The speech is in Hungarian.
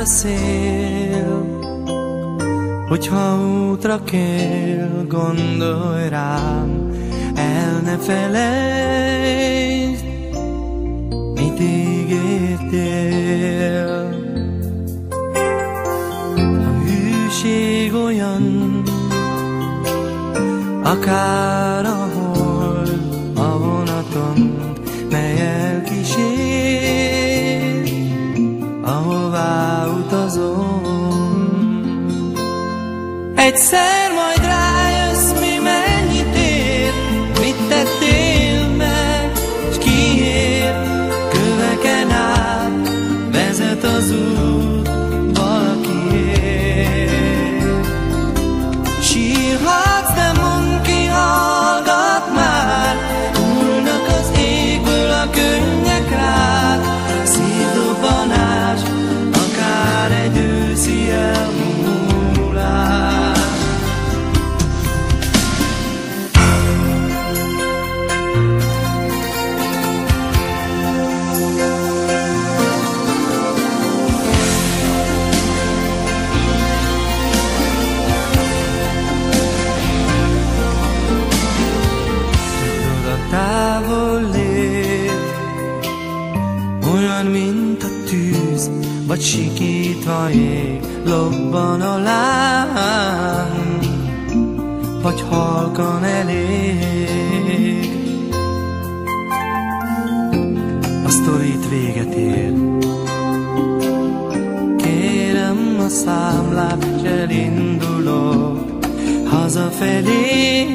szél, hogyha útra kél, gondolj rám, el ne felejtsd, mit ígértél. A hűség olyan, akár a hold a vonaton, mely elkísér, ahová utazom. Egyszer majd rájössz, mi mennyit ér, mit tettél meg, s kiért. Köveken át vezet az út valakiért. Sírhatsz, de mondd ki, hallgat már, hullnak az égből a könnyek rád. Szívdobbanás, akár egy őszi elmúlás. Távol lét, olyan, mint a tűz, vagy sikítva ég, lobban a láng, vagy halkan elég. A sztorit véget ér, kérem a számlát, s elindulok hazafelé.